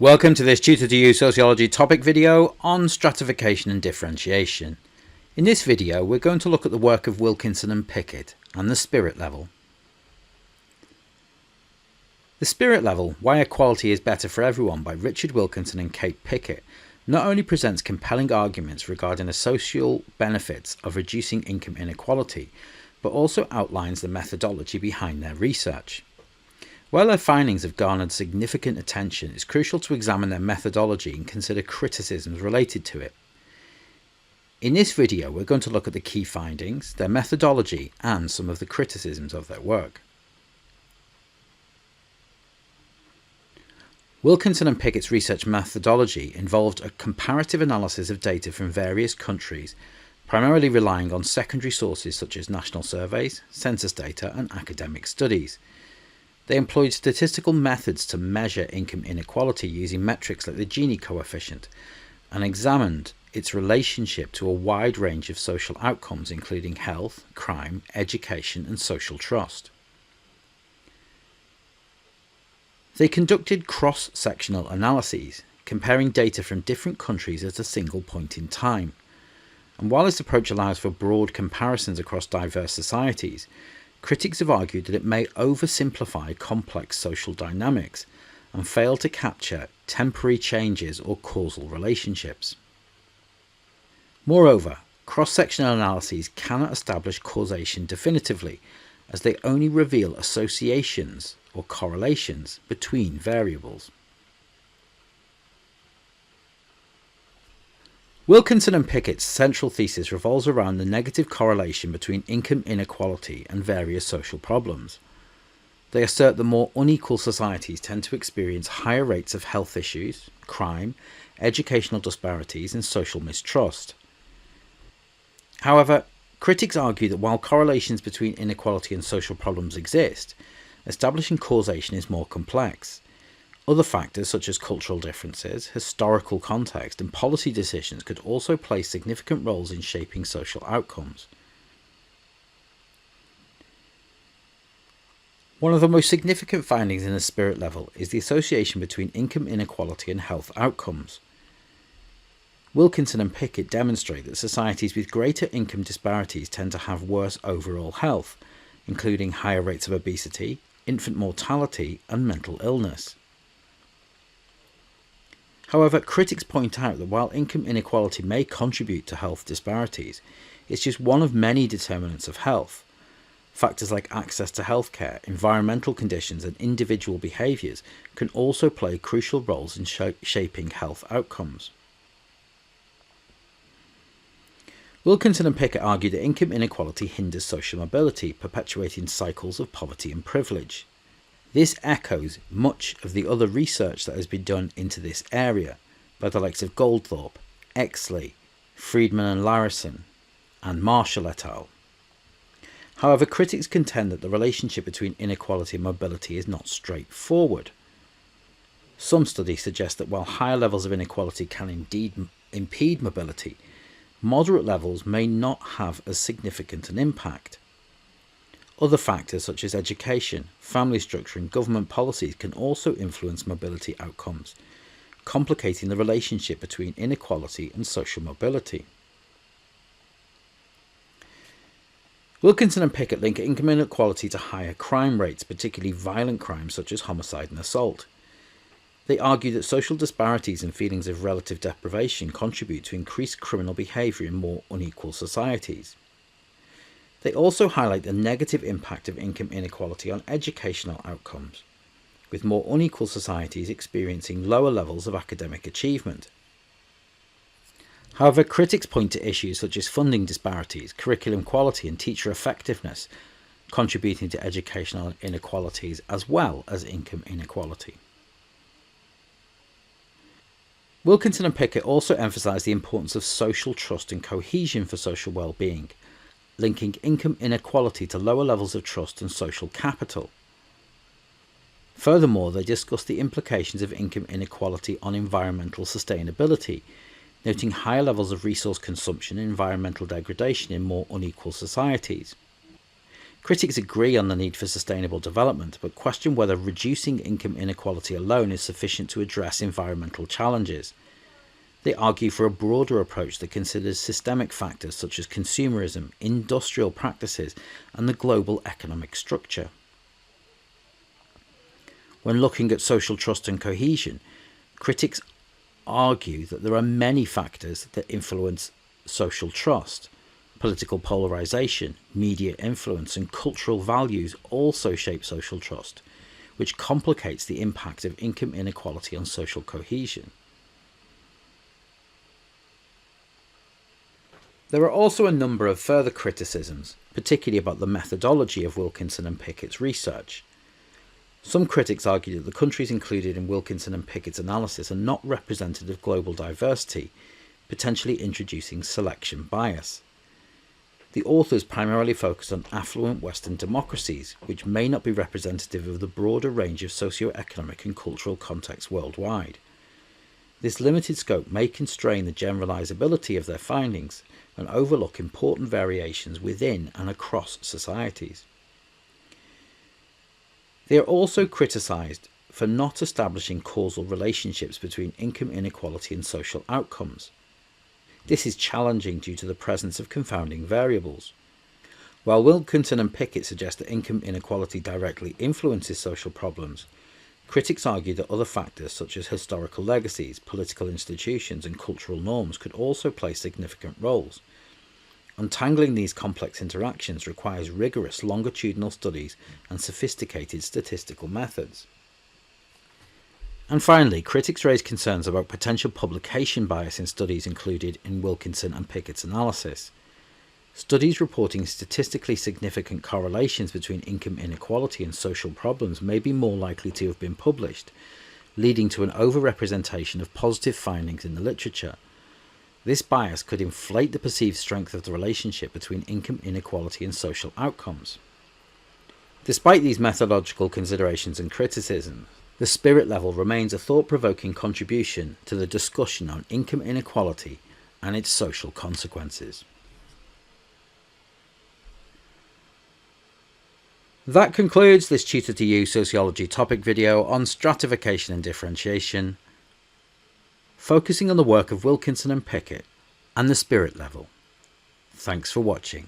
Welcome to this Tutor to You Sociology topic video on stratification and differentiation. In this video we're going to look at the work of Wilkinson and Pickett and the spirit level. The spirit level, Why Equality is Better for Everyone by Richard Wilkinson and Kate Pickett not only presents compelling arguments regarding the social benefits of reducing income inequality, but also outlines the methodology behind their research. While their findings have garnered significant attention, it's crucial to examine their methodology and consider criticisms related to it. In this video, we're going to look at the key findings, their methodology, and some of the criticisms of their work. Wilkinson and Pickett's research methodology involved a comparative analysis of data from various countries, primarily relying on secondary sources such as national surveys, census data, and academic studies. They employed statistical methods to measure income inequality using metrics like the Gini coefficient and examined its relationship to a wide range of social outcomes including health, crime, education and social trust. They conducted cross-sectional analyses, comparing data from different countries at a single point in time. And while this approach allows for broad comparisons across diverse societies, critics have argued that it may oversimplify complex social dynamics and fail to capture temporary changes or causal relationships. Moreover, cross-sectional analyses cannot establish causation definitively, as they only reveal associations or correlations between variables. Wilkinson and Pickett's central thesis revolves around the negative correlation between income inequality and various social problems. They assert that more unequal societies tend to experience higher rates of health issues, crime, educational disparities, and social mistrust. However, critics argue that while correlations between inequality and social problems exist, establishing causation is more complex. Other factors such as cultural differences, historical context, and policy decisions could also play significant roles in shaping social outcomes. One of the most significant findings in the spirit level is the association between income inequality and health outcomes. Wilkinson and Pickett demonstrate that societies with greater income disparities tend to have worse overall health, including higher rates of obesity, infant mortality, and mental illness. However, critics point out that while income inequality may contribute to health disparities, it's just one of many determinants of health. Factors like access to healthcare, environmental conditions, and individual behaviours can also play crucial roles in shaping health outcomes. Wilkinson and Pickett argue that income inequality hinders social mobility, perpetuating cycles of poverty and privilege. This echoes much of the other research that has been done into this area by the likes of Goldthorpe, Exley, Friedman and Larison, and Marshall et al. However, critics contend that the relationship between inequality and mobility is not straightforward. Some studies suggest that while higher levels of inequality can indeed impede mobility, moderate levels may not have as significant an impact. Other factors such as education, family structure and government policies can also influence mobility outcomes, complicating the relationship between inequality and social mobility. Wilkinson and Pickett link income inequality to higher crime rates, particularly violent crimes such as homicide and assault. They argue that social disparities and feelings of relative deprivation contribute to increased criminal behaviour in more unequal societies. They also highlight the negative impact of income inequality on educational outcomes, with more unequal societies experiencing lower levels of academic achievement. However, critics point to issues such as funding disparities, curriculum quality and teacher effectiveness, contributing to educational inequalities as well as income inequality. Wilkinson and Pickett also emphasise the importance of social trust and cohesion for social well-being, linking income inequality to lower levels of trust and social capital. Furthermore, they discuss the implications of income inequality on environmental sustainability, noting higher levels of resource consumption and environmental degradation in more unequal societies. Critics agree on the need for sustainable development, but question whether reducing income inequality alone is sufficient to address environmental challenges. They argue for a broader approach that considers systemic factors such as consumerism, industrial practices, and the global economic structure. When looking at social trust and cohesion, critics argue that there are many factors that influence social trust. Political polarization, media influence, and cultural values also shape social trust, which complicates the impact of income inequality on social cohesion. There are also a number of further criticisms, particularly about the methodology of Wilkinson and Pickett's research. Some critics argue that the countries included in Wilkinson and Pickett's analysis are not representative of global diversity, potentially introducing selection bias. The authors primarily focused on affluent Western democracies, which may not be representative of the broader range of socio-economic and cultural contexts worldwide. This limited scope may constrain the generalizability of their findings and overlook important variations within and across societies. They are also criticised for not establishing causal relationships between income inequality and social outcomes. This is challenging due to the presence of confounding variables. While Wilkinson and Pickett suggest that income inequality directly influences social problems, critics argue that other factors such as historical legacies, political institutions, and cultural norms could also play significant roles. Untangling these complex interactions requires rigorous longitudinal studies and sophisticated statistical methods. And finally, critics raise concerns about potential publication bias in studies included in Wilkinson and Pickett's analysis. Studies reporting statistically significant correlations between income inequality and social problems may be more likely to have been published, leading to an overrepresentation of positive findings in the literature. This bias could inflate the perceived strength of the relationship between income inequality and social outcomes. Despite these methodological considerations and criticism, the spirit level remains a thought-provoking contribution to the discussion on income inequality and its social consequences. That concludes this Tutor to You sociology topic video on stratification and differentiation, focusing on the work of Wilkinson and Pickett and the spirit level. Thanks for watching.